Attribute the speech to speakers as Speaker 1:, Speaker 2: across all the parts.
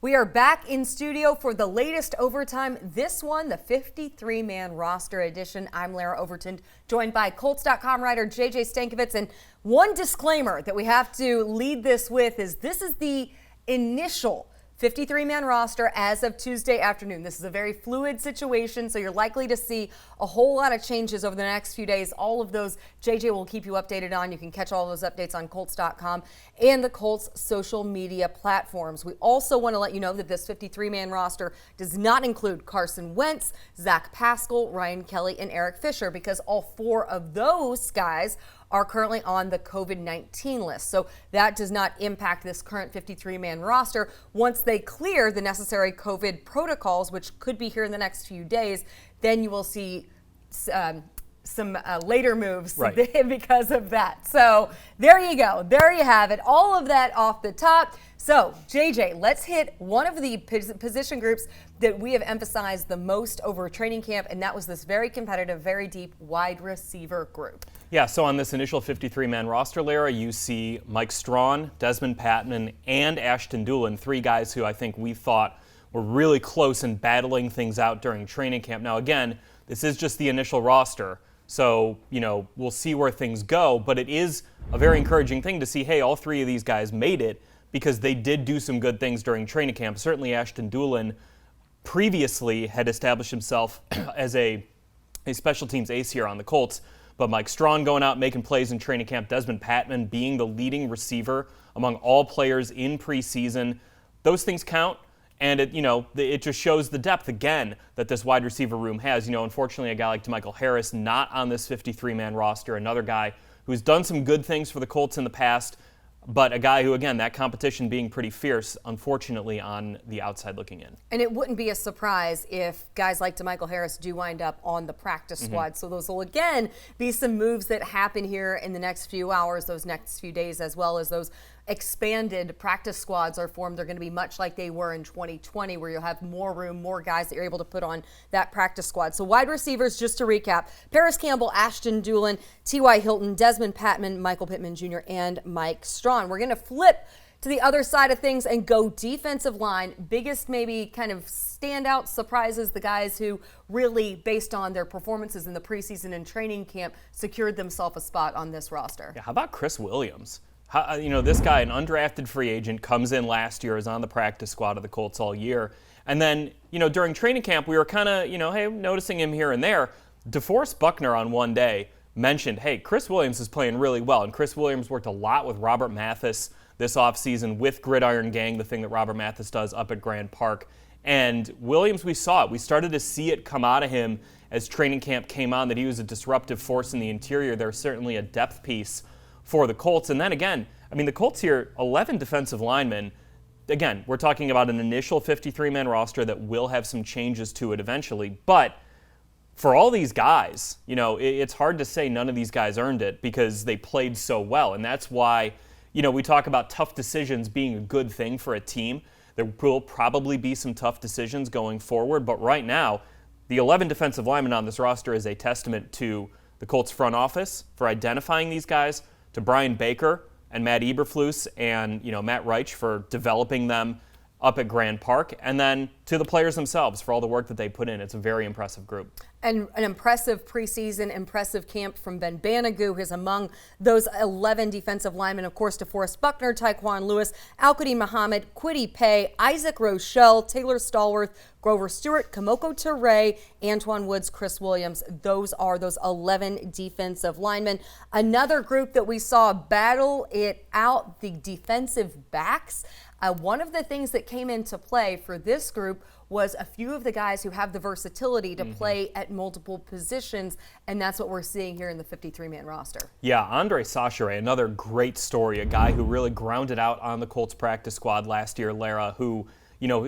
Speaker 1: We are back in studio for the latest overtime. This one, the 53-man roster edition. I'm Lara Overton, joined by Colts.com writer JJ Stankovitz. And one disclaimer that we have to lead this with is this is the initial 53-man roster as of Tuesday afternoon. This is a very fluid situation, so you're likely to see a whole lot of changes over the next few days. All of those JJ will keep you updated on. You can catch all those updates on Colts.com and the Colts social media platforms. We also want to let you know that this 53-man roster does not include Carson Wentz, Zach Pascal, Ryan Kelly, and Eric Fisher, because all four of those guys are currently on the COVID-19 list. So that does not impact this current 53-man roster. Once they clear the necessary COVID protocols, which could be here in the next few days, then you will see some later moves because of that. So there you go. There you have it. All of that off the top. So, JJ, let's hit one of the position groups that we have emphasized the most over training camp, and that was this very competitive, very deep wide receiver group.
Speaker 2: Yeah, so on this initial 53-man roster, Lara, you see Mike Strawn, Desmond Patman, and ASHTON DULIN, three guys who I think we thought were really close in battling things out during training camp. Now, again, this is just the initial roster, so, we'll see where things go, but it is a very encouraging thing to see, hey, all three of these guys made it, because they did do some good things during training camp. Certainly ASHTON DULIN previously had established himself as a special teams ace here on the Colts, but Mike Strawn going out making plays in training camp, Desmond Patman being the leading receiver among all players in preseason, those things count, and it just shows the depth again that this wide receiver room has. Unfortunately, a guy like DeMichael Harris not on this 53-man roster, another guy who's done some good things for the Colts in the past, but a guy who, again, that competition being pretty fierce, unfortunately, on the outside looking in.
Speaker 1: And it wouldn't be a surprise if guys like DeMichael Harris do wind up on the practice squad. So those will, again, be some moves that happen here in the next few hours, those next few days, as well as those expanded practice squads are formed. They're going to be much like they were in 2020, where you'll have more room, more guys that you're able to put on that practice squad. So wide receivers, just to recap, Paris Campbell, ASHTON DULIN, T.Y. Hilton, Desmond Patman, Michael Pittman Jr., and Mike Strawn. We're going to flip to the other side of things and go defensive line. Biggest maybe kind of standout surprises, the guys who really, based on their performances in the preseason and training camp, secured themselves a spot on this roster.
Speaker 2: Yeah, how about Chris Williams? This guy, an undrafted free agent, comes in last year, is on the practice squad of the Colts all year. And then, during training camp, we were kind of, hey, noticing him here and there. DeForest Buckner on one day mentioned, hey, Chris Williams is playing really well. And Chris Williams worked a lot with Robert Mathis this offseason with Gridiron Gang, the thing that Robert Mathis does up at Grand Park. And Williams, we saw it. We started to see it come out of him as training camp came on, that he was a disruptive force in the interior. There's certainly a depth piece for the Colts. And then again, the Colts here, 11 defensive linemen. Again, we're talking about an initial 53-man roster that will have some changes to it eventually. But for all these guys, it's hard to say none of these guys earned it because they played so well. And that's why, we talk about tough decisions being a good thing for a team. There will probably be some tough decisions going forward. But right now, the 11 defensive linemen on this roster is a testament to the Colts front office for identifying these guys, to Brian Baker and Matt Eberflus and Matt Reich for developing them up at Grand Park, and then to the players themselves for all the work that they put in. It's a very impressive group.
Speaker 1: And an impressive preseason, impressive camp from Ben Banogu, who's among those 11 defensive linemen. Of course, DeForest Buckner, Tyquan Lewis, Al-Quadin Muhammad, Kwity Paye, Isaac Rochelle, Taylor Stallworth, Grover Stewart, Kamoko Ture, Antoine Woods, Chris Williams. Those are those 11 defensive linemen. Another group that we saw battle it out, the defensive backs. One of the things that came into play for this group was a few of the guys who have the versatility to play at multiple positions, and that's what we're seeing here in the 53-man roster.
Speaker 2: Yeah, Andre Sachere, another great story, a guy who really grounded out on the Colts practice squad last year, Lara, who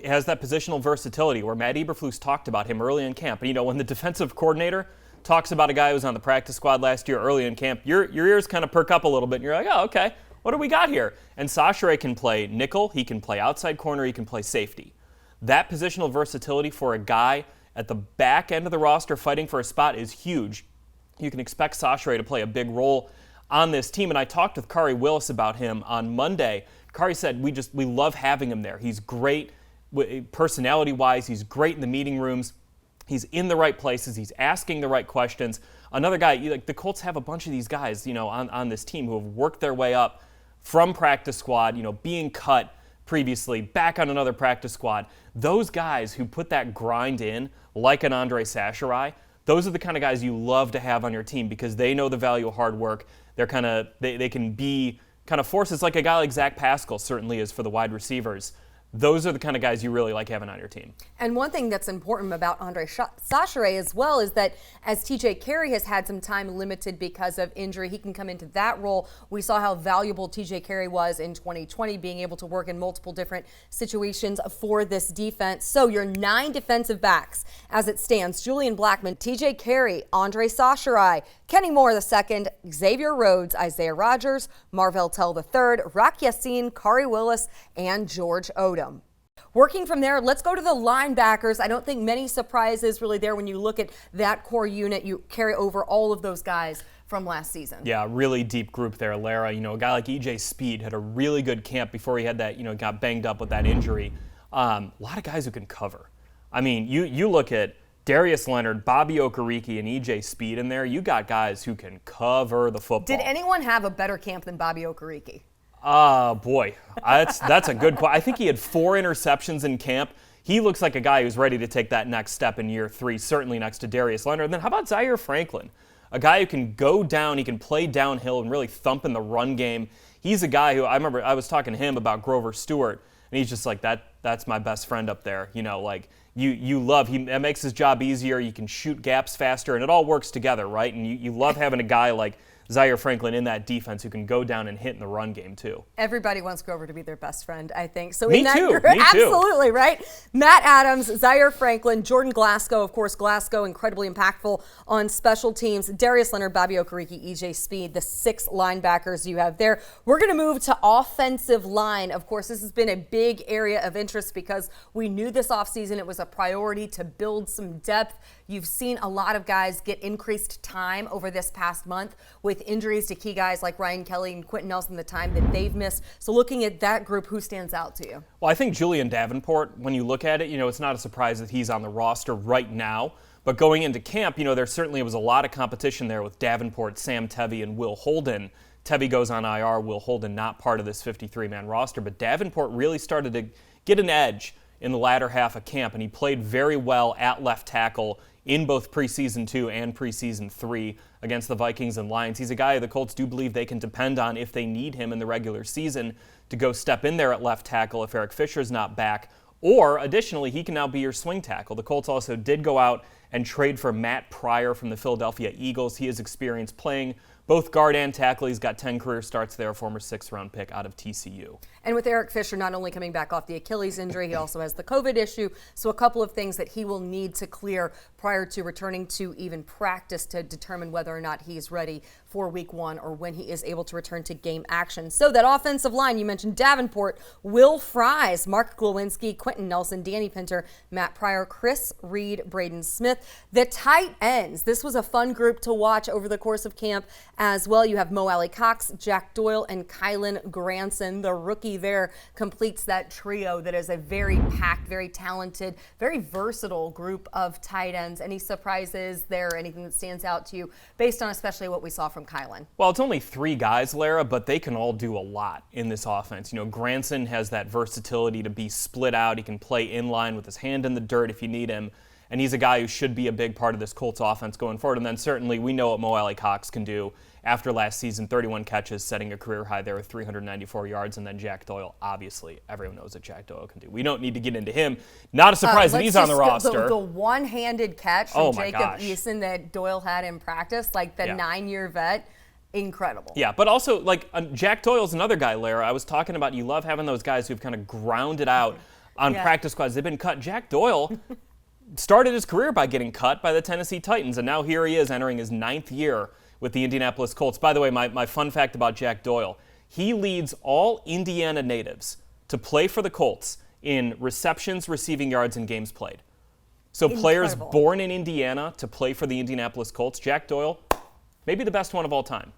Speaker 2: has that positional versatility where Matt Eberflus talked about him early in camp. And, when the defensive coordinator talks about a guy who was on the practice squad last year early in camp, your ears kind of perk up a little bit, and you're like, oh, okay, what do we got here? And Sachere can play nickel, he can play outside corner, he can play safety. That positional versatility for a guy at the back end of the roster fighting for a spot is huge. You can expect Sachere to play a big role on this team, and I talked with Khari Willis about him on Monday. Khari said, we love having him there. He's great Personality-wise, he's great in the meeting rooms. He's in the right places. He's asking the right questions. Another guy, like the Colts have a bunch of these guys, on this team who have worked their way up from practice squad, being cut previously, back on another practice squad. Those guys who put that grind in, like an Andre Sacherai, those are the kind of guys you love to have on your team because they know the value of hard work. They can be kind of forces like a guy like Zach Pascal certainly is for the wide receivers. Those are the kind of guys you really like having on your team. And
Speaker 1: one thing that's important about Andre Sacherai as well is that as TJ Carey has had some time limited because of injury, he can come into that role. We saw how valuable TJ Carey was in 2020, being able to work in multiple different situations for this defense. So your 9 defensive backs as it stands: Julian Blackmon, TJ Carey, Andre Sacherai, Kenny Moore II, Xavier Rhodes, Isaiah Rodgers, Marvell Tell III, Rock Ya-Sin, Kari Willis, and George Odom. Working from there, let's go to the linebackers. I don't think many surprises really there when you look at that core unit. You carry over all of those guys from last season.
Speaker 2: Yeah, really deep group there, Lara. A guy like EJ Speed had a really good camp before he had that, got banged up with that injury. A lot of guys who can cover. I mean, you look at Darius Leonard, Bobby Okereke, and EJ Speed in there. You got guys who can cover the football.
Speaker 1: Did anyone have a better camp than Bobby Okereke?
Speaker 2: Boy, that's a good question. I think he had 4 interceptions in camp. He looks like a guy who's ready to take that next step in year 3, certainly next to Darius Leonard. And then how about Zaire Franklin? A guy who can go down, he can play downhill and really thump in the run game. He's a guy who, I remember I was talking to him about Grover Stewart, and he's just like, that's my best friend up there. You love, that makes his job easier. You can shoot gaps faster, and it all works together, right? And you love having a guy like Zaire Franklin in that defense who can go down and hit in the run game too.
Speaker 1: Everybody wants Grover to be their best friend, I think. So
Speaker 2: Me
Speaker 1: in that
Speaker 2: too.
Speaker 1: group,
Speaker 2: Me too.
Speaker 1: Absolutely, right? Matt Adams, Zaire Franklin, Jordan Glasgow, of course, Glasgow incredibly impactful on special teams. Darius Leonard, Bobby Okereke, EJ Speed, the 6 linebackers you have there. We're going to move to offensive line. Of course, this has been a big area of interest because we knew this offseason it was a priority to build some depth. You've seen a lot of guys get increased time over this past month with injuries to key guys like Ryan Kelly and Quenton Nelson, the time that they've missed. So looking at that group, who stands out to you?
Speaker 2: Well, I think Julian Davenport, when you look at it, it's not a surprise that he's on the roster right now. But going into camp, there certainly was a lot of competition there with Davenport, Sam Tevi, and Will Holden. Tevi goes on IR, Will Holden not part of this 53-man roster. But Davenport really started to get an edge in the latter half of camp, and he played very well at left tackle in both preseason 2 and preseason 3 against the Vikings and Lions. He's a guy the Colts do believe they can depend on if they need him in the regular season to go step in there at left tackle if Eric Fisher's not back. Or, additionally, he can now be your swing tackle. The Colts also did go out and trade for Matt Pryor from the Philadelphia Eagles. He has experience playing both guard and tackle. He's got 10 career starts there, former 6th-round pick out of TCU.
Speaker 1: And with Eric Fisher not only coming back off the Achilles injury, he also has the COVID issue. So a couple of things that he will need to clear prior to returning to even practice to determine whether or not he's ready for week 1 or when he is able to return to game action. So that offensive line, you mentioned Davenport, Will Fries, Mark Glowinski, Quenton Nelson, Danny Pinter, Matt Pryor, Chris Reed, Braden Smith. The tight ends, this was a fun group to watch over the course of camp as well. You have Mo Alley Cox, Jack Doyle, and Kylan Granson. The rookie there completes that trio that is a very packed, very talented, very versatile group of tight ends. Any surprises there? Anything that stands out to you based on especially what we saw from Kylan?
Speaker 2: Well, it's only 3 guys, Lara, but they can all do a lot in this offense. Granson has that versatility to be split out. He can play in line with his hand in the dirt if you need him. And he's a guy who should be a big part of this Colts offense going forward. And then certainly we know what Mo Alley Cox can do after last season, 31 catches, setting a career high there with 394 yards. And then Jack Doyle, obviously, everyone knows what Jack Doyle can do. We don't need to get into him. Not a surprise that he's on the roster.
Speaker 1: The one-handed catch from Jacob Eason that Doyle had in practice, like the 9-year vet, incredible.
Speaker 2: Yeah, but also, Jack Doyle's another guy, Lara. I was talking about you love having those guys who've kind of grounded out on practice squads. They've been cut. Jack Doyle started his career by getting cut by the Tennessee Titans, and now here he is entering his 9th year with the Indianapolis Colts. By the way, my fun fact about Jack Doyle, he leads all Indiana natives to play for the Colts in receptions, receiving yards, and games played. So players born in Indiana to play for the Indianapolis Colts, Jack Doyle, maybe the best one of all time.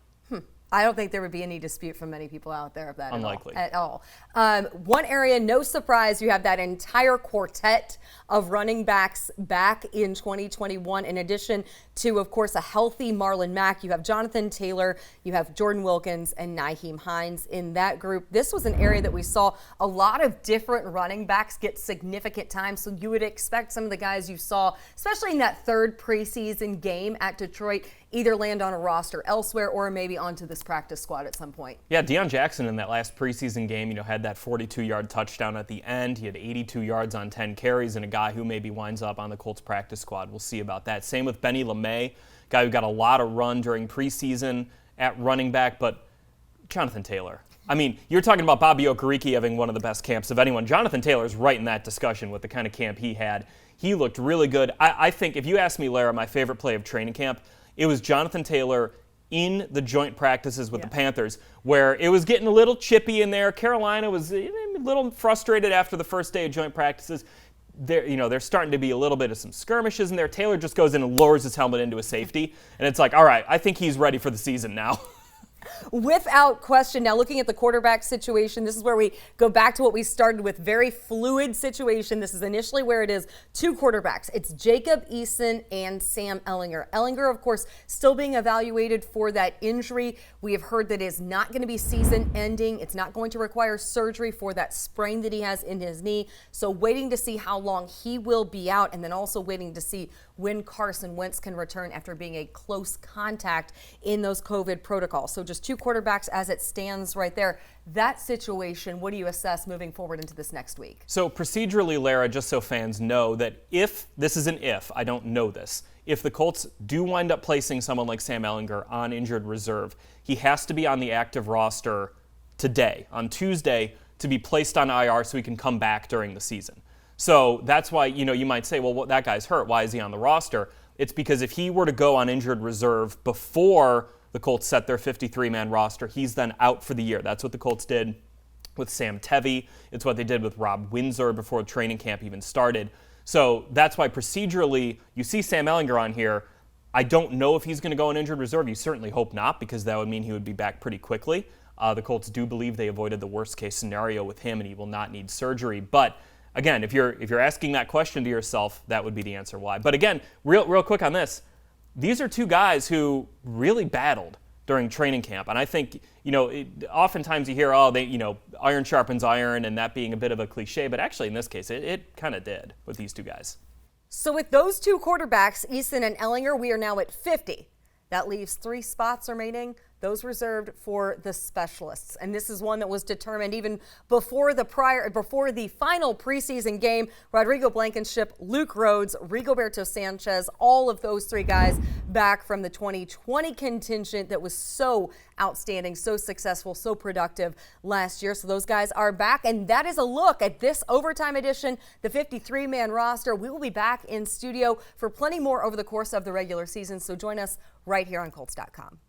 Speaker 1: I don't think there would be any dispute from many people out there of that.
Speaker 2: Unlikely.
Speaker 1: At all. One area, no surprise, you have that entire quartet of running backs back in 2021. In addition to, of course, a healthy Marlon Mack, you have Jonathan Taylor, you have Jordan Wilkins, and NYHEIM HINES in that group. This was an area that we saw a lot of different running backs get significant time. So you would expect some of the guys you saw, especially in that third preseason game at Detroit, either land on a roster elsewhere or maybe onto this practice squad at some point.
Speaker 2: Yeah, Deion Jackson in that last preseason game, had that 42-yard touchdown at the end. He had 82 yards on 10 carries, and a guy who maybe winds up on the Colts practice squad. We'll see about that. Same with Benny LeMay, guy who got a lot of run during preseason at running back, but Jonathan Taylor. I mean, you're talking about Bobby Okereke having one of the best camps of anyone. Jonathan Taylor's right in that discussion with the kind of camp he had. He looked really good. I think if you ask me, Lara, my favorite play of training camp, it was Jonathan Taylor in the joint practices with the Panthers, where it was getting a little chippy in there. Carolina was a little frustrated after the first day of joint practices. There's starting to be a little bit of some skirmishes in there. Taylor just goes in and lowers his helmet into a safety, and it's like, all right, I think he's ready for the season now.
Speaker 1: Without question. Now, looking at the quarterback situation, this is where we go back to what we started with. Very fluid situation. This is initially where it is two quarterbacks. It's Jacob Eason and Sam Ehlinger. Ehlinger, of course, still being evaluated for that injury. We have heard that it is not going to be season ending. It's not going to require surgery for that sprain that he has in his knee. So waiting to see how long he will be out, and then also waiting to see when Carson Wentz can return after being a close contact in those COVID protocols. So just two quarterbacks as it stands right there. That situation, what do you assess moving forward into this next week?
Speaker 2: So procedurally, Lara, just so fans know that if, this is an if, I don't know this, if the Colts do wind up placing someone like Sam Ehlinger on injured reserve, he has to be on the active roster today, on Tuesday, to be placed on IR so he can come back during the season. So that's why, you might say, well, that guy's hurt. Why is he on the roster? It's because if he were to go on injured reserve before the Colts set their 53-man roster, he's then out for the year. That's what the Colts did with Sam Tevy. It's what they did with Rob Windsor before training camp even started. So that's why procedurally you see Sam Ehlinger on here. I don't know if he's going to go on injured reserve. You certainly hope not, because that would mean he would be back pretty quickly. The Colts do believe they avoided the worst-case scenario with him, and he will not need surgery. But again, if you're asking that question to yourself, that would be the answer why. But again, real quick on this, these are two guys who really battled during training camp. And I think, oftentimes you hear, iron sharpens iron, and that being a bit of a cliche. But actually, in this case, it kind of did with these two guys.
Speaker 1: So with those two quarterbacks, Eason and Ehlinger, we are now at 50. That leaves 3 spots remaining, those reserved for the specialists. And this is one that was determined even before the final preseason game. Rodrigo Blankenship, Luke Rhodes, Rigoberto Sanchez, all of those 3 guys back from the 2020 contingent that was so outstanding, so successful, so productive last year. So those guys are back, and that is a look at this overtime edition, the 53-man roster. We will be back in studio for plenty more over the course of the regular season, so join us right here on Colts.com.